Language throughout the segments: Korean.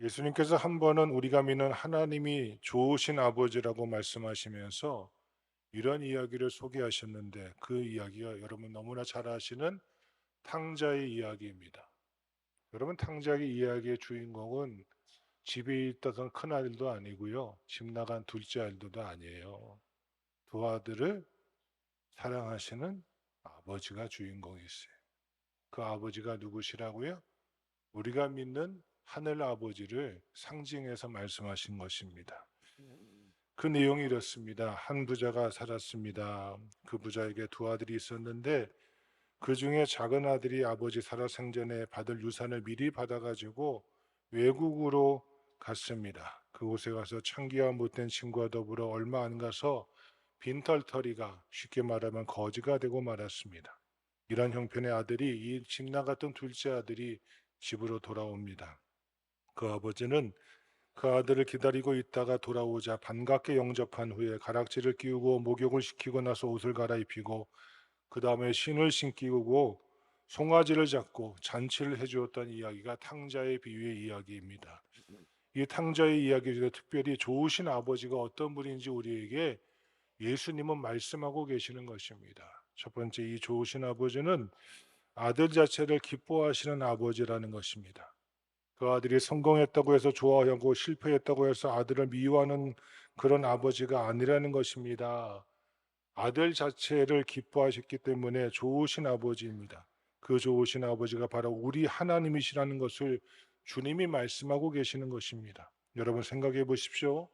예수님께서 한 번은 우리가 믿는 하나님이 좋으신 아버지라고 말씀하시면서 이런 이야기를 소개하셨는데 그 이야기가 여러분 너무나 잘 아시는 탕자의 이야기입니다. 여러분 탕자의 이야기의 주인공은 집에 있던 큰아들도 아니고요. 집 나간 둘째 아들도 아니에요. 두 아들을 사랑하시는 아버지가 주인공이었어요. 그 아버지가 누구시라고요? 우리가 믿는 하늘 아버지를 상징해서 말씀하신 것입니다. 그 내용이 이렇습니다. 한 부자가 살았습니다. 그 부자에게 두 아들이 있었는데 그 중에 작은 아들이 아버지 살아생전에 받을 유산을 미리 받아가지고 외국으로 갔습니다. 그곳에 가서 창기와 못된 친구와 더불어 얼마 안 가서 빈털터리가 쉽게 말하면 거지가 되고 말았습니다. 이런 형편의 아들이 이 집 나갔던 둘째 아들이 집으로 돌아옵니다. 그 아버지는 그 아들을 기다리고 있다가 돌아오자 반갑게 영접한 후에 가락지를 끼우고 목욕을 시키고 나서 옷을 갈아입히고 그 다음에 신을 신기고 송아지를 잡고 잔치를 해주었던 이야기가 탕자의 비유의 이야기입니다. 이 탕자의 이야기 중에 특별히 좋으신 아버지가 어떤 분인지 우리에게 예수님은 말씀하고 계시는 것입니다. 첫 번째, 이 좋으신 아버지는 아들 자체를 기뻐하시는 아버지라는 것입니다. 그 아들이 성공했다고 해서 좋아하고 실패했다고 해서 아들을 미워하는 그런 아버지가 아니라는 것입니다. 아들 자체를 기뻐하셨기 때문에 좋으신 아버지입니다. 그 좋으신 아버지가 바로 우리 하나님이시라는 것을 주님이 말씀하고 계시는 것입니다. 여러분 생각해 보십시오.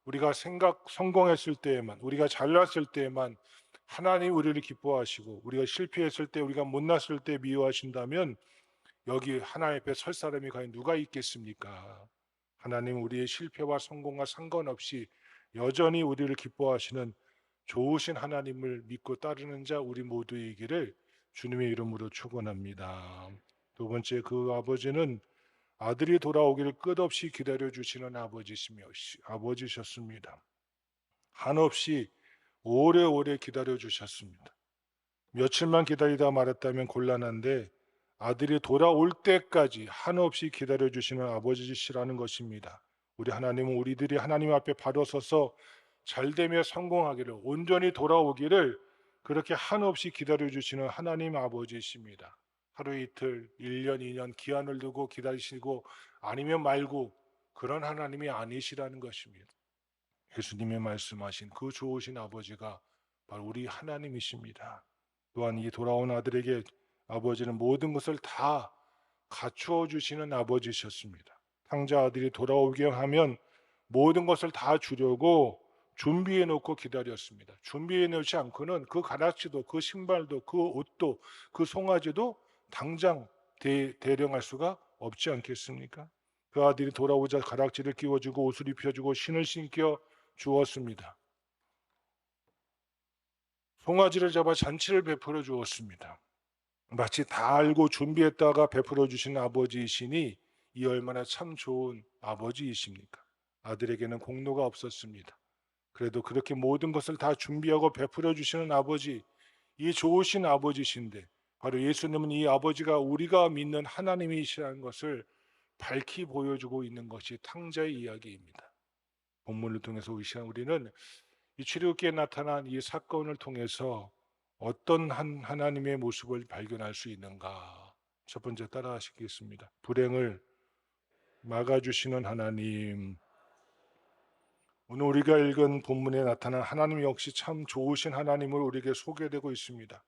우리가 성공했을 때에만, 우리가 잘났을 때에만 하나님 우리를 기뻐하시고 우리가 실패했을 때, 우리가 못났을 때 미워하신다면 여기 하나님 앞에 설 사람이 과연 누가 있겠습니까? 하나님 우리의 실패와 성공과 상관없이 여전히 우리를 기뻐하시는 좋으신 하나님을 믿고 따르는 자 우리 모두이기를 주님의 이름으로 축원합니다. 두 번째, 그 아버지는 아들이 돌아오기를 끝없이 기다려 주시는 아버지셨습니다. 한없이 오래오래 기다려 주셨습니다. 며칠만 기다리다 말았다면 곤란한데 아들이 돌아올 때까지 한없이 기다려 주시는 아버지시라는 것입니다. 우리 하나님은 우리들이 하나님 앞에 바로 서서 잘되며 성공하기를, 온전히 돌아오기를 그렇게 한없이 기다려 주시는 하나님 아버지이십니다. 하루 이틀, 1년, 2년 기한을 두고 기다리시고 아니면 말고 그런 하나님이 아니시라는 것입니다. 예수님이 말씀하신 그 좋으신 아버지가 바로 우리 하나님이십니다. 또한 이 돌아온 아들에게 아버지는 모든 것을 다 갖추어 주시는 아버지셨습니다. 탕자 아들이 돌아오게 하면 모든 것을 다 주려고 준비해 놓고 기다렸습니다. 준비해 놓지 않고는 그 가락지도, 그 신발도, 그 옷도, 그 송아지도 당장 대령할 수가 없지 않겠습니까? 그 아들이 돌아오자 가락지를 끼워주고 옷을 입혀주고 신을 신겨 주었습니다. 송아지를 잡아 잔치를 베풀어 주었습니다. 마치 다 알고 준비했다가 베풀어 주신 아버지이시니 이 얼마나 참 좋은 아버지이십니까? 아들에게는 공로가 없었습니다. 그래도 그렇게 모든 것을 다 준비하고 베풀어 주시는 아버지, 이 좋으신 아버지신데 바로 예수님은 이 아버지가 우리가 믿는 하나님이시라는 것을 밝히 보여주고 있는 것이 탕자의 이야기입니다. 본문을 통해서 이 시간 우리는 이 출애굽기에 나타난 이 사건을 통해서 어떤 하나님의 모습을 발견할 수 있는가? 첫 번째 따라하시겠습니다. 불행을 막아주시는 하나님. 오늘 우리가 읽은 본문에 나타난 하나님 역시 참 좋으신 하나님을 우리에게 소개되고 있습니다.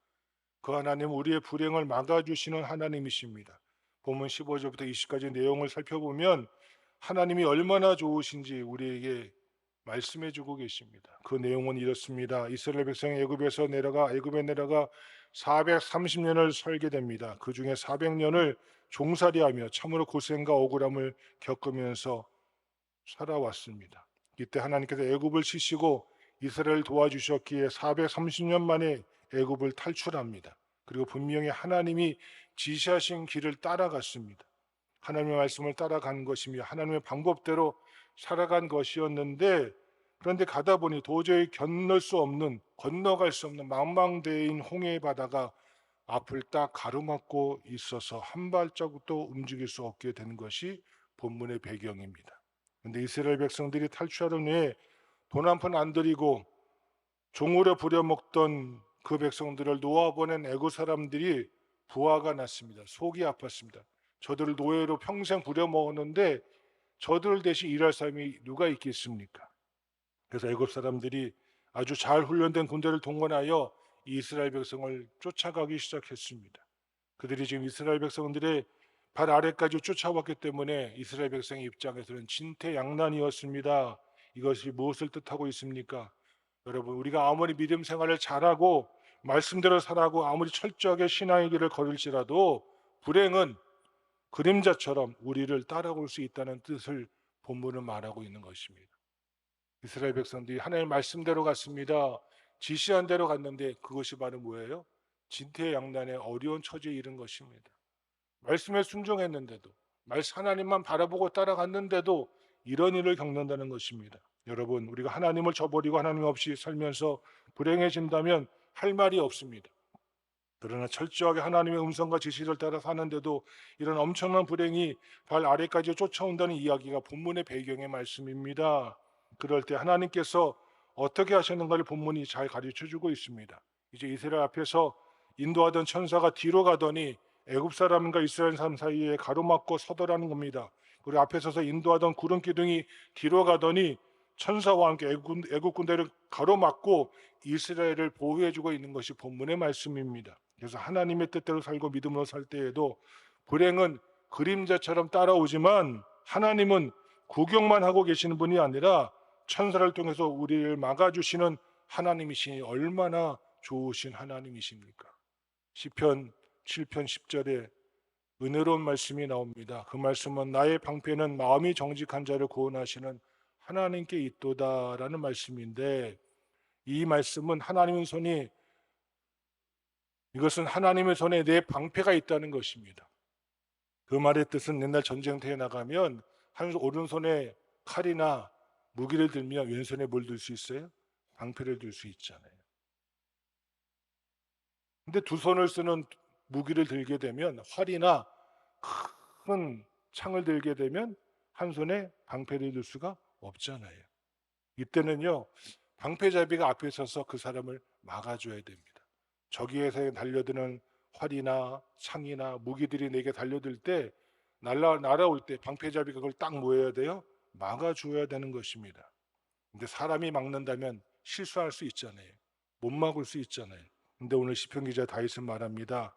그 하나님은 우리의 불행을 막아주시는 하나님이십니다. 본문 15절부터 20까지 내용을 살펴보면 하나님이 얼마나 좋으신지 우리에게 말씀해 주고 계십니다. 그 내용은 이렇습니다. 이스라엘 백성이 애굽에 내려가 430년을 살게 됩니다. 그 중에 400년을 종살이하며 참으로 고생과 억울함을 겪으면서 살아왔습니다. 이때 하나님께서 애굽을 치시고 이스라엘을 도와주셨기에 430년 만에 애굽을 탈출합니다. 그리고 분명히 하나님이 지시하신 길을 따라갔습니다. 하나님의 말씀을 따라간 것이며 하나님의 방법대로 살아간 것이었는데, 그런데 가다 보니 도저히 건너갈 수 없는 망망대해인 홍해의 바다가 앞을 딱 가로막고 있어서 한 발자국도 움직일 수 없게 된 것이 본문의 배경입니다. 근데 이스라엘 백성들이 탈출하던 후에 돈 한 푼 안 들이고 종으로 부려먹던 그 백성들을 놓아보낸 애굽 사람들이 부하가 났습니다. 속이 아팠습니다. 저들을 노예로 평생 부려먹었는데 저들 대신 일할 사람이 누가 있겠습니까? 그래서 애굽 사람들이 아주 잘 훈련된 군대를 동원하여 이스라엘 백성을 쫓아가기 시작했습니다. 그들이 지금 이스라엘 백성들의 발 아래까지 쫓아왔기 때문에 이스라엘 백성의 입장에서는 진퇴양난이었습니다. 이것이 무엇을 뜻하고 있습니까? 여러분, 우리가 아무리 믿음 생활을 잘하고 말씀대로 살아고 아무리 철저하게 신앙의 길을 걸을지라도 불행은 그림자처럼 우리를 따라올 수 있다는 뜻을 본문은 말하고 있는 것입니다. 이스라엘 백성들이 하나님의 말씀대로 갔습니다. 지시한 대로 갔는데 그것이 바로 뭐예요? 진퇴양난의 어려운 처지에 이른 것입니다. 말씀에 순종했는데도, 하나님만 바라보고 따라갔는데도 이런 일을 겪는다는 것입니다. 여러분, 우리가 하나님을 저버리고 하나님 없이 살면서 불행해진다면 할 말이 없습니다. 그러나 철저하게 하나님의 음성과 지시를 따라 사는데도 이런 엄청난 불행이 발 아래까지 쫓아온다는 이야기가 본문의 배경의 말씀입니다. 그럴 때 하나님께서 어떻게 하셨는가를 본문이 잘 가르쳐주고 있습니다. 이제 이스라엘 앞에서 인도하던 천사가 뒤로 가더니 애굽 사람과 이스라엘 사람 사이에 가로막고 서더라는 겁니다. 그리고 앞에 서서 인도하던 구름 기둥이 뒤로 가더니 천사와 함께 애굽 군대를 가로막고 이스라엘을 보호해주고 있는 것이 본문의 말씀입니다. 그래서 하나님의 뜻대로 살고 믿음으로 살 때에도 불행은 그림자처럼 따라오지만 하나님은 구경만 하고 계시는 분이 아니라 천사를 통해서 우리를 막아주시는 하나님이시니 얼마나 좋으신 하나님이십니까? 시편 7편 10절에 은혜로운 말씀이 나옵니다. 그 말씀은 나의 방패는 마음이 정직한 자를 구원하시는 하나님께 있도다라는 말씀인데, 이 말씀은 이것은 하나님의 손에 내 방패가 있다는 것입니다. 그 말의 뜻은 옛날 전쟁터에 나가면 오른손에 칼이나 무기를 들면 왼손에 뭘 들 수 있어요? 방패를 들 수 있잖아요. 근데 두 손을 쓰는 무기를 들게 되면, 활이나 큰 창을 들게 되면 한 손에 방패를 들 수가 없잖아요. 이때는요, 방패잡이가 앞에 서서 그 사람을 막아줘야 됩니다. 저기에서 달려드는 활이나 창이나 무기들이 내게 달려들 때, 날아올 때 방패잡이가 그걸 딱 모여야 돼요. 막아줘야 되는 것입니다. 근데 사람이 막는다면 실수할 수 있잖아요. 못 막을 수 있잖아요. 근데 오늘 시편 기자 다윗은 말합니다.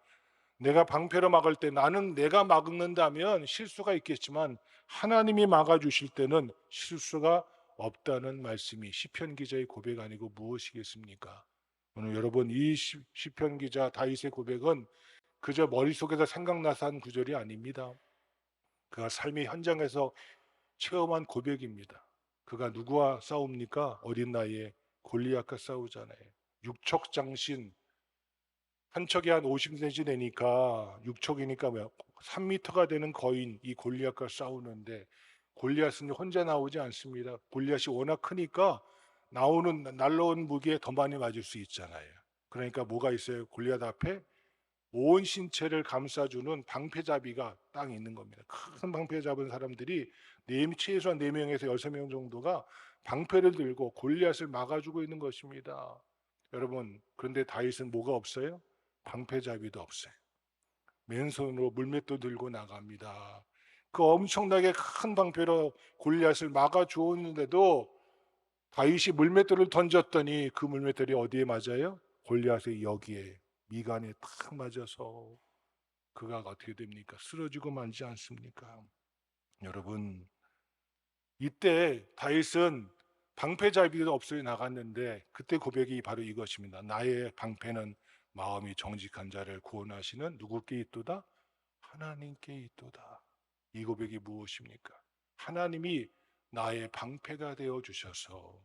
내가 방패로 막을 때, 나는 내가 막는다면 실수가 있겠지만 하나님이 막아주실 때는 실수가 없다는 말씀이 시편 기자의 고백 아니고 무엇이겠습니까? 오늘 여러분, 이 시편 기자 다윗의 고백은 그저 머릿속에서 생각나서 한 구절이 아닙니다. 그가 삶의 현장에서 체험한 고백입니다. 그가 누구와 싸웁니까? 어린 나이에 골리앗과 싸우잖아요. 육척장신, 한 척이 한 50cm 되니까, 6척이니까 3m가 되는 거인 이 골리앗과 싸우는데, 골리앗은 혼자 나오지 않습니다. 골리앗이 워낙 크니까 날라온 무기에 더 많이 맞을 수 있잖아요. 그러니까 뭐가 있어요? 골리앗 앞에 온 신체를 감싸주는 방패잡이가 딱 있는 겁니다. 큰 방패 잡은 사람들이 최소한 4명에서 6명 정도가 방패를 들고 골리앗을 막아주고 있는 것입니다. 여러분, 그런데 다윗은 뭐가 없어요? 방패잡이도 없어요. 맨손으로 물맷도 들고 나갑니다. 그 엄청나게 큰 방패로 골리앗을 막아주었는데도 다윗이 물맷돌을 던졌더니 그 물맷돌이 어디에 맞아요? 골리앗의 여기에, 미간에 탁 맞아서 그가 어떻게 됩니까? 쓰러지고 말지 않습니까? 여러분, 이때 다윗은 방패잡이도 없이 나갔는데 그때 고백이 바로 이것입니다. 나의 방패는 마음이 정직한 자를 구원하시는 누구께 있도다? 하나님께 있도다. 이 고백이 무엇입니까? 하나님이 나의 방패가 되어 주셔서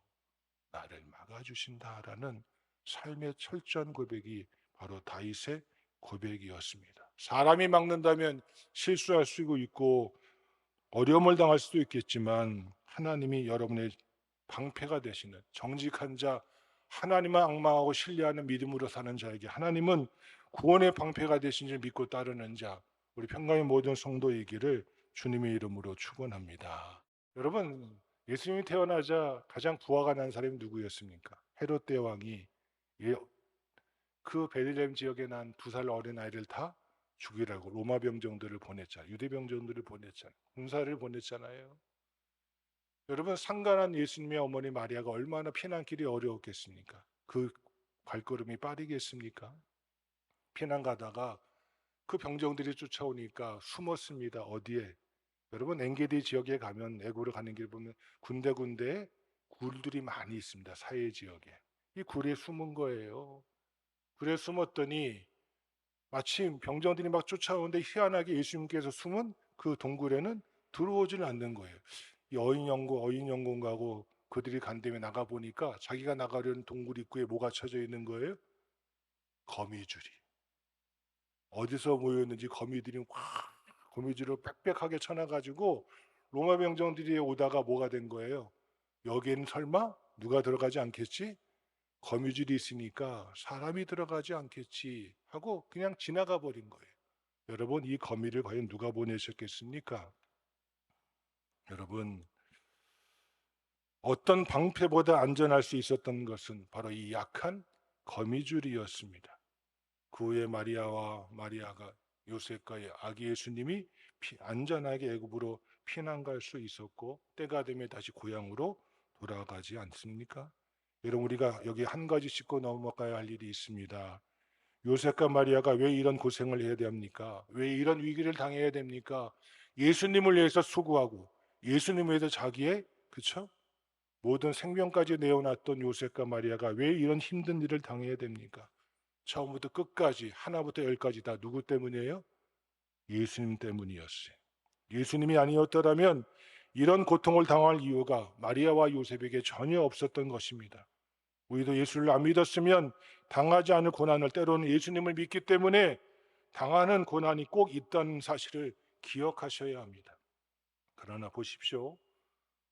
나를 막아주신다라는 삶의 철저한 고백이 바로 다윗의 고백이었습니다. 사람이 막는다면 실수할 수 있고 어려움을 당할 수도 있겠지만, 하나님이 여러분의 방패가 되시는 정직한 자, 하나님만 앙망하고 신뢰하는 믿음으로 사는 자에게 하나님은 구원의 방패가 되신 줄 믿고 따르는 자, 우리 평강의 모든 성도이기를 주님의 이름으로 축원합니다. 여러분, 예수님이 태어나자 가장 부하가 난 사람이 누구였습니까? 헤롯 대왕이 예, 그 베들레헴 지역에 난 2살 어린 아이를 다 죽이라고 로마 병정들을 보냈잖아요. 유대 병정들을 보냈잖아요. 군사를 보냈잖아요. 여러분, 상간한 예수님의 어머니 마리아가 얼마나 피난길이 어려웠겠습니까? 그 발걸음이 빠르겠습니까? 피난 가다가 그 병정들이 쫓아오니까 숨었습니다. 어디에? 여러분, 엔게디 지역에 가면 애국을 가는 길 보면 군데군데 굴들이 많이 있습니다. 사해 지역에. 이 굴에 숨은 거예요. 굴에 숨었더니 마침 병정들이 막 쫓아오는데 희한하게 예수님께서 숨은 그 동굴에는 들어오지는 않는 거예요. 이 어인영공가고 그들이 간 데에 나가 보니까 자기가 나가려는 동굴 입구에 뭐가 쳐져 있는 거예요? 거미줄이. 어디서 모였는지 거미들이 확 거미줄을 빽빽하게 쳐놔가지고 로마 병정들이 오다가 뭐가 된 거예요? 여기에는 설마 누가 들어가지 않겠지? 거미줄이 있으니까 사람이 들어가지 않겠지 하고 그냥 지나가 버린 거예요. 여러분, 이 거미를 과연 누가 보내셨겠습니까? 여러분, 어떤 방패보다 안전할 수 있었던 것은 바로 이 약한 거미줄이었습니다. 그 후에 마리아가 요셉과 아기 예수님이 안전하게 애굽으로 피난 갈 수 있었고 때가 되면 다시 고향으로 돌아가지 않습니까? 여러분, 우리가 여기 한 가지 짚고 넘어가야 할 일이 있습니다. 요셉과 마리아가 왜 이런 고생을 해야 됩니까? 왜 이런 위기를 당해야 됩니까? 예수님을 위해서 수고하고 예수님을 위해서 자기의 그쵸? 모든 생명까지 내어놨던 요셉과 마리아가 왜 이런 힘든 일을 당해야 됩니까? 처음부터 끝까지 하나부터 열까지 다 누구 때문이에요? 예수님 때문이었어요. 예수님이 아니었더라면 이런 고통을 당할 이유가 마리아와 요셉에게 전혀 없었던 것입니다. 우리도 예수를 안 믿었으면 당하지 않을 고난을, 때로는 예수님을 믿기 때문에 당하는 고난이 꼭 있다는 사실을 기억하셔야 합니다. 그러나 보십시오.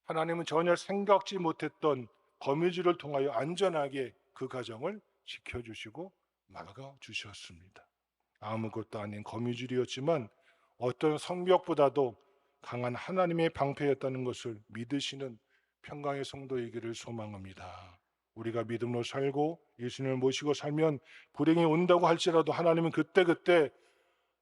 하나님은 전혀 생각지 못했던 거미줄을 통하여 안전하게 그 가정을 지켜주시고 막아주셨습니다. 아무것도 아닌 거미줄이었지만 어떤 성벽보다도 강한 하나님의 방패였다는 것을 믿으시는 평강의 성도이기를 소망합니다. 우리가 믿음으로 살고 예수님을 모시고 살면 불행이 온다고 할지라도 하나님은 그때그때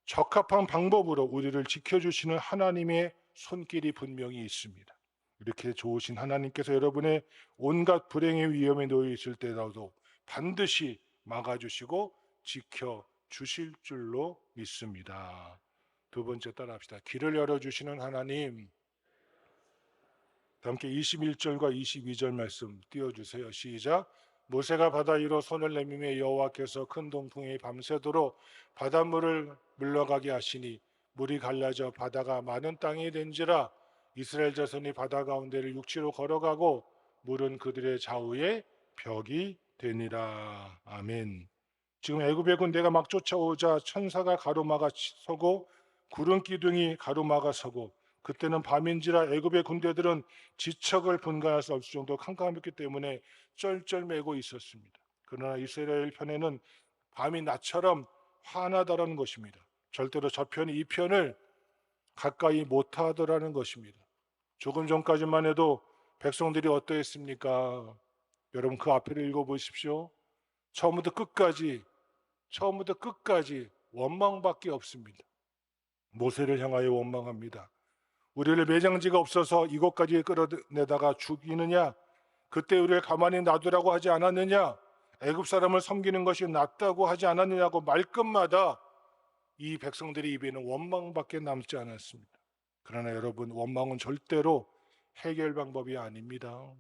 적합한 방법으로 우리를 지켜주시는 하나님의 손길이 분명히 있습니다. 이렇게 좋으신 하나님께서 여러분의 온갖 불행의 위험에 놓여 있을 때라도 반드시 막아주시고 지켜주실 줄로 믿습니다. 두 번째 따라합시다. 길을 열어주시는 하나님. 함께 21절과 22절 말씀 띄워주세요. 시작. 모세가 바다 위로 손을 내밀며 여호와께서 큰 동풍이 밤새도록 바닷물을 물러가게 하시니 물이 갈라져 바다가 많은 땅이 된지라. 이스라엘 자손이 바다 가운데를 육지로 걸어가고 물은 그들의 좌우에 벽이 되니라. 아멘. 지금 애굽의 군대가 막 쫓아오자 천사가 가로막아 서고 구름 기둥이 가로막아 서고, 그때는 밤인지라 애굽의 군대들은 지척을 분간할 수 없을 정도로 캄캄했기 때문에 쩔쩔매고 있었습니다. 그러나 이스라엘 편에는 밤이 낮처럼 환하다라는 것입니다. 절대로 저 편이 이 편을 가까이 못하더라는 것입니다. 조금 전까지만 해도 백성들이 어떠했습니까? 여러분, 그 앞을 읽어보십시오. 처음부터 끝까지 원망밖에 없습니다. 모세를 향하여 원망합니다. 우리를 매장지가 없어서 이곳까지 끌어내다가 죽이느냐? 그때 우리를 가만히 놔두라고 하지 않았느냐? 애굽 사람을 섬기는 것이 낫다고 하지 않았느냐고 말끝마다 이 백성들의 입에는 원망밖에 남지 않았습니다. 그러나 여러분, 원망은 절대로 해결 방법이 아닙니다.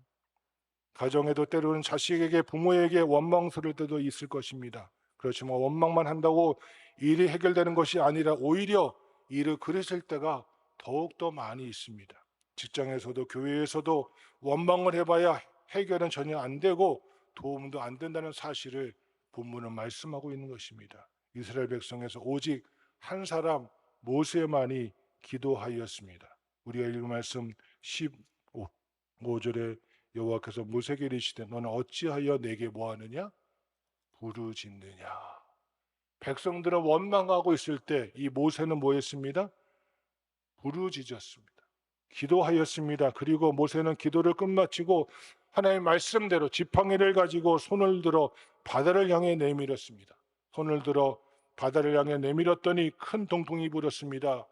가정에도 때로는 자식에게, 부모에게 원망스러울 때도 있을 것입니다. 그렇지만 원망만 한다고 일이 해결되는 것이 아니라 오히려 일을 그르칠 때가 더욱더 많이 있습니다. 직장에서도 교회에서도 원망을 해봐야 해결은 전혀 안 되고 도움도 안 된다는 사실을 본문은 말씀하고 있는 것입니다. 이스라엘 백성에서 오직 한 사람 모세만이 기도하였습니다. 우리가 읽은 말씀 15절에 여호와께서 모세에게 이르시되 너는 어찌하여 내게 뭐하느냐? 부르짖느냐. 백성들은 원망하고 있을 때 이 모세는 뭐 했습니다? 부르짖었습니다. 기도하였습니다. 그리고 모세는 기도를 끝마치고 하나님의 말씀대로 지팡이를 가지고 손을 들어 바다를 향해 내밀었습니다. 손을 들어 바다를 향해 내밀었더니 큰 동풍이 불었습니다.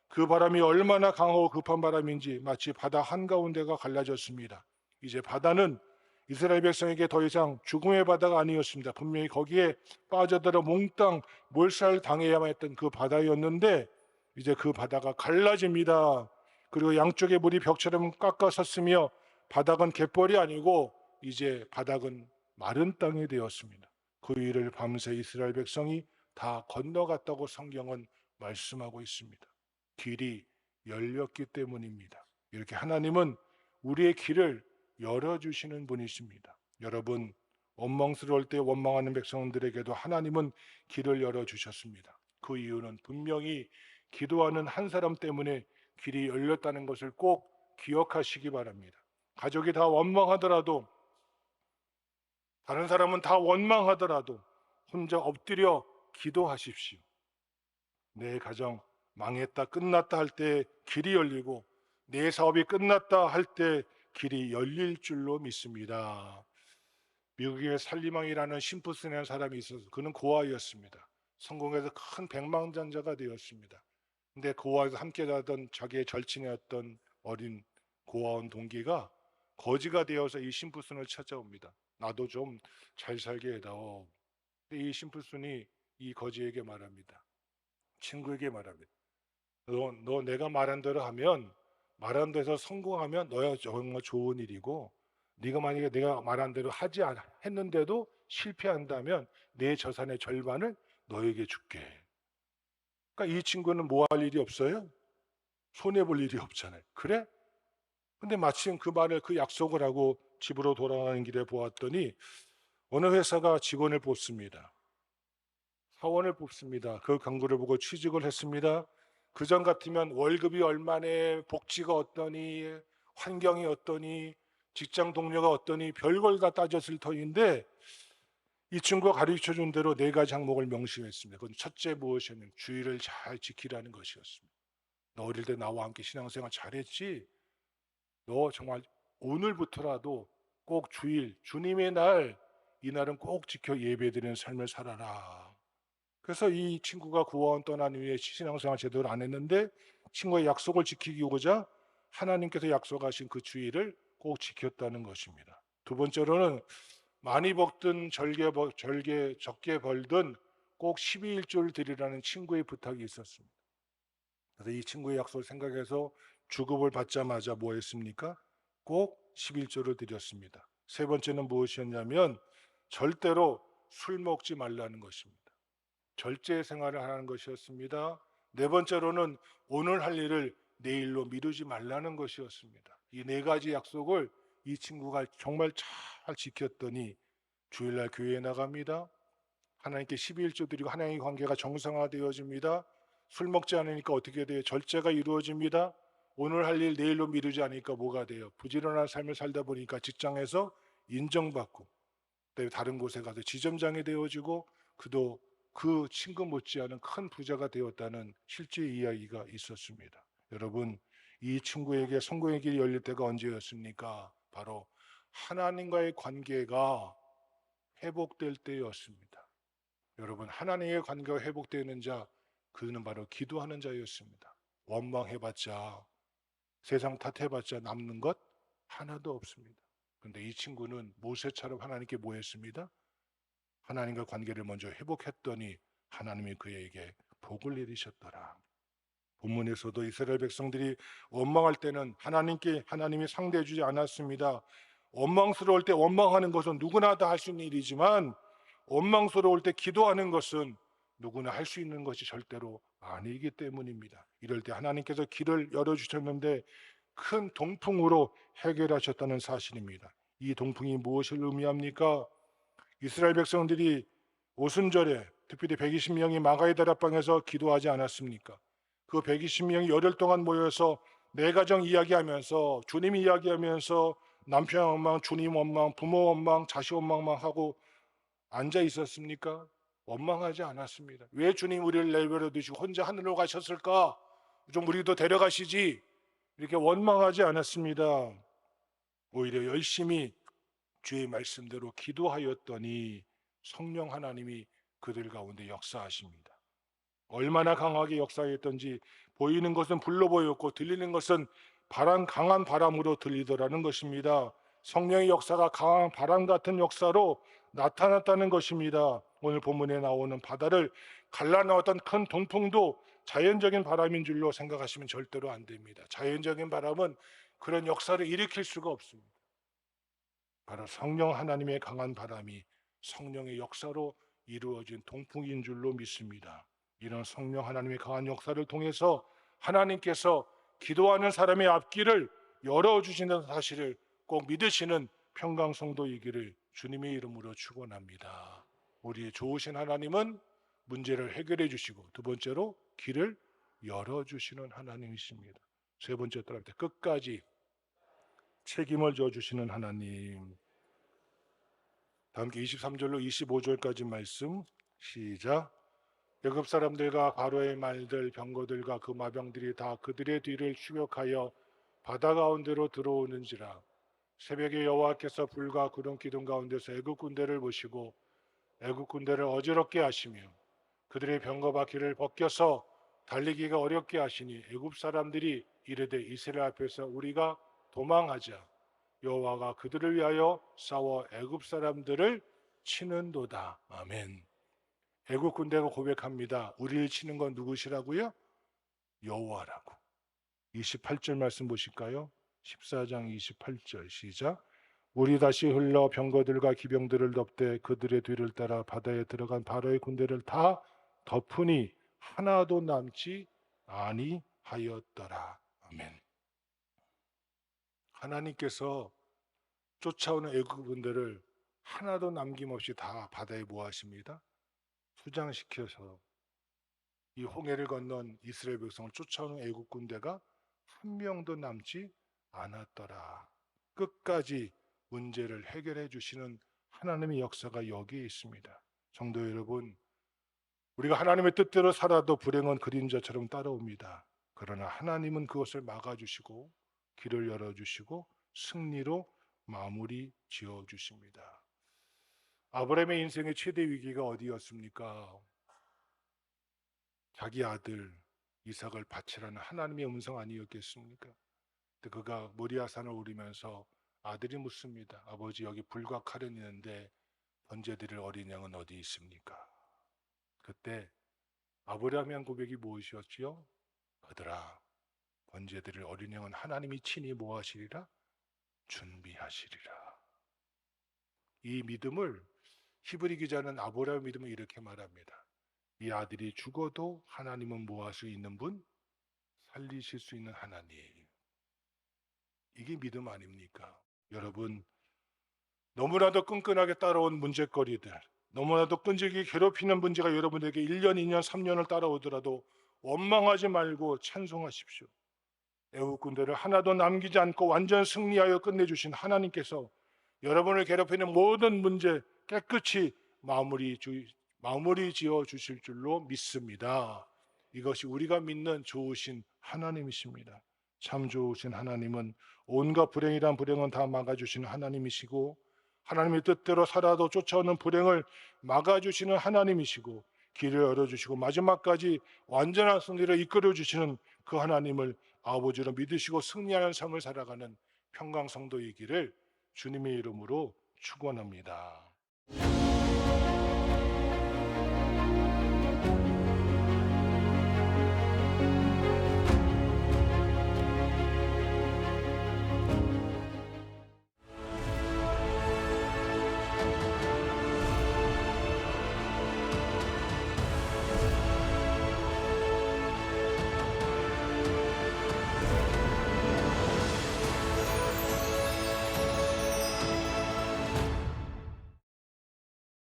그 바람이 얼마나 강하고 급한 바람인지 마치 바다 한가운데가 갈라졌습니다. 이제 바다는 이스라엘 백성에게 더 이상 죽음의 바다가 아니었습니다. 분명히 거기에 빠져들어 몽땅 몰살 당해야만 했던 그 바다였는데 이제 그 바다가 갈라집니다. 그리고 양쪽의 물이 벽처럼 깎아 섰으며 바닥은 갯벌이 아니고 이제 바닥은 마른 땅이 되었습니다. 그 일을 밤새 이스라엘 백성이 다 건너갔다고 성경은 말씀하고 있습니다. 길이 열렸기 때문입니다. 이렇게 하나님은 우리의 길을 열어주시는 분이십니다. 여러분, 원망스러울 때 원망하는 백성들에게도 하나님은 길을 열어주셨습니다. 그 이유는 분명히 기도하는 한 사람 때문에 길이 열렸다는 것을 꼭 기억하시기 바랍니다. 가족이 다 원망하더라도, 다른 사람은 다 원망하더라도 혼자 엎드려 기도하십시오. 내 가정 망했다, 끝났다 할 때 길이 열리고 내 사업이 끝났다 할 때 길이 열릴 줄로 믿습니다. 미국의 살리망이라는 심푸스라는 사람이 있어서 그는 고아였습니다. 성공해서 큰 백만장자가 되었습니다. 근데 고아에서 함께 자던 자기의 절친이었던 어린 고아원 동기가 거지가 되어서 이 심푸슨을 찾아옵니다. 나도 좀 잘 살게 해다오. 근데 이 심푸슨이 이 거지에게 말합니다. 친구에게 말합니다. 너 내가 말한 대로 하면, 말한 데서 성공하면 너야 정말 좋은 일이고, 네가 만약에 내가 말한 대로 했는데도 실패한다면 내 재산의 절반을 너에게 줄게. 그러니까 이 친구는 뭐 할 일이 없어요? 손해볼 일이 없잖아요. 그래? 근데 마침 그 말을, 그 약속을 하고 집으로 돌아가는 길에 보았더니 어느 회사가 직원을 뽑습니다. 사원을 뽑습니다. 그 광고를 보고 취직을 했습니다. 그전 같으면 월급이 얼마네, 복지가 어떠니, 환경이 어떠니, 직장 동료가 어떠니 별걸 다 따졌을 터인데 이 친구가 가르쳐준 대로 네 가지 항목을 명심했습니다. 그건 첫째 무엇이냐면 주의를 잘 지키라는 것이었습니다. 너 어릴 때 나와 함께 신앙생활 잘했지? 너 정말 오늘부터라도 꼭 주일, 주님의 날, 이 날은 꼭 지켜 예배드리는 삶을 살아라. 그래서 이 친구가 구원 떠난 후에 신앙생활 제대로 안 했는데 친구의 약속을 지키고자 하나님께서 약속하신 그 주일을 꼭 지켰다는 것입니다. 두 번째로는 많이 벌든 적게 벌든 꼭 12일조를 드리라는 친구의 부탁이 있었습니다. 그래서 이 친구의 약속을 생각해서 주급을 받자마자 뭐 했습니까? 꼭 11조를 드렸습니다. 세 번째는 무엇이었냐면 절대로 술 먹지 말라는 것입니다. 절제 생활을 하는 것이었습니다. 네 번째로는 오늘 할 일을 내일로 미루지 말라는 것이었습니다. 이 네 가지 약속을 이 친구가 정말 잘 지켰더니 주일날 교회에 나갑니다. 하나님께 12일조 드리고 하나님의 관계가 정상화되어집니다. 술 먹지 않으니까 어떻게 돼요? 절제가 이루어집니다. 오늘 할 일 내일로 미루지 않으니까 뭐가 돼요? 부지런한 삶을 살다 보니까 직장에서 인정받고 다른 곳에 가서 지점장이 되어지고 그도 그 친구 못지않은 큰 부자가 되었다는 실제 이야기가 있었습니다. 여러분, 이 친구에게 성공의 길이 열릴 때가 언제였습니까? 바로 하나님과의 관계가 회복될 때였습니다. 여러분, 하나님의 관계가 회복되는 자, 그는 바로 기도하는 자였습니다. 원망해봤자, 세상 탓해봤자 남는 것 하나도 없습니다. 그런데 이 친구는 모세처럼 하나님께 뭐 했습니다? 하나님과 관계를 먼저 회복했더니 하나님이 그에게 복을 내리셨더라. 본문에서도 이스라엘 백성들이 원망할 때는 하나님이 상대해주지 않았습니다. 원망스러울 때 원망하는 것은 누구나 다 할 수 있는 일이지만 원망스러울 때 기도하는 것은 누구나 할 수 있는 것이 절대로 아니기 때문입니다. 이럴 때 하나님께서 길을 열어주셨는데 큰 동풍으로 해결하셨다는 사실입니다. 이 동풍이 무엇을 의미합니까? 이스라엘 백성들이 오순절에 특별히 120명이 마가의 다락방에서 기도하지 않았습니까? 그 120명이 열흘 동안 모여서 내 가정 이야기하면서 주님 이야기하면서 남편 원망, 주님 원망, 부모 원망, 자식 원망만 하고 앉아 있었습니까? 원망하지 않았습니다. 왜 주님 우리를 내버려 두시고 혼자 하늘로 가셨을까? 좀 우리도 데려가시지 이렇게 원망하지 않았습니다. 오히려 열심히 주의 말씀대로 기도하였더니 성령 하나님이 그들 가운데 역사하십니다. 얼마나 강하게 역사했던지 보이는 것은 불로 보였고 들리는 것은 강한 바람으로 들리더라는 것입니다. 성령의 역사가 강한 바람 같은 역사로 나타났다는 것입니다. 오늘 본문에 나오는 바다를 갈라놓았던 큰 동풍도 자연적인 바람인 줄로 생각하시면 절대로 안 됩니다. 자연적인 바람은 그런 역사를 일으킬 수가 없습니다. 바로 성령 하나님의 강한 바람이 성령의 역사로 이루어진 동풍인 줄로 믿습니다. 이런 성령 하나님의 강한 역사를 통해서 하나님께서 기도하는 사람의 앞길을 열어주시는 사실을 꼭 믿으시는 평강성도이기를 주님의 이름으로 축원합니다. 우리의 좋으신 하나님은 문제를 해결해 주시고, 두 번째로 길을 열어주시는 하나님이십니다. 세 번째 딸한테 끝까지 책임을 져주시는 하나님. 다 함께 23절로 25절까지 말씀 시작. 애굽 사람들과 바로의 말들 병거들과 그 마병들이 다 그들의 뒤를 추격하여 바다 가운데로 들어오는지라. 새벽에 여호와께서 불과 구름 기둥 가운데서 애굽 군대를 보시고 애굽 군대를 어지럽게 하시며 그들의 병거 바퀴를 벗겨서 달리기가 어렵게 하시니 애굽 사람들이 이르되 이스라엘 앞에서 우리가 도망하자. 여호와가 그들을 위하여 싸워 애굽 사람들을 치는도다. 아멘. 애굽 군대가 고백합니다. 우리를 치는 건 누구시라고요? 여호와라고. 28절 말씀 보실까요? 14장 28절 시작. 물이 다시 흘러 병거들과 기병들을 덮되 그들의 뒤를 따라 바다에 들어간 바로의 군대를 다 덮으니 하나도 남지 아니하였더라. 아멘. 하나님께서 쫓아오는 애굽 군대를 하나도 남김없이 다 바다에 모아십니다. 수장시켜서 이 홍해를 건넌 이스라엘 백성을 쫓아오는 애국 군대가 한 명도 남지 않았더라. 끝까지 문제를 해결해 주시는 하나님의 역사가 여기에 있습니다. 성도 여러분, 우리가 하나님의 뜻대로 살아도 불행은 그림자처럼 따라옵니다. 그러나 하나님은 그것을 막아주시고 길을 열어주시고 승리로 마무리 지어주십니다. 아브라함의 인생의 최대 위기가 어디였습니까? 자기 아들 이삭을 바치라는 하나님의 음성 아니었겠습니까? 그가 모리아산을 오르면서 아들이 묻습니다. 아버지, 여기 불과 칼은 있는데 번제드릴 어린 양은 어디 있습니까? 그때 아브라함의 고백이 무엇이었지요? 아들아, 번제드릴 어린 양은 하나님이 친히 뭐 하시리라? 준비하시리라. 이 믿음을 히브리 기자는 아브라함의 믿음을 이렇게 말합니다. 이 아들이 죽어도 하나님은 뭐 할 수 있는 분? 살리실 수 있는 하나님. 이게 믿음 아닙니까? 여러분, 너무나도 끈끈하게 따라온 문제거리들, 너무나도 끈질기게 괴롭히는 문제가 여러분에게 1년, 2년, 3년을 따라오더라도 원망하지 말고 찬송하십시오. 애국 군대를 하나도 남기지 않고 완전 승리하여 끝내주신 하나님께서 여러분을 괴롭히는 모든 문제 깨끗이 마무리 지어 주실 줄로 믿습니다. 이것이 우리가 믿는 좋으신 하나님이십니다. 참 좋으신 하나님은 온갖 불행이란 불행은 다 막아주시는 하나님이시고, 하나님의 뜻대로 살아도 쫓아오는 불행을 막아주시는 하나님이시고, 길을 열어주시고 마지막까지 완전한 승리를 이끌어주시는 그 하나님을 아버지로 믿으시고 승리하는 삶을 살아가는 평강성도이기를 주님의 이름으로 축원합니다.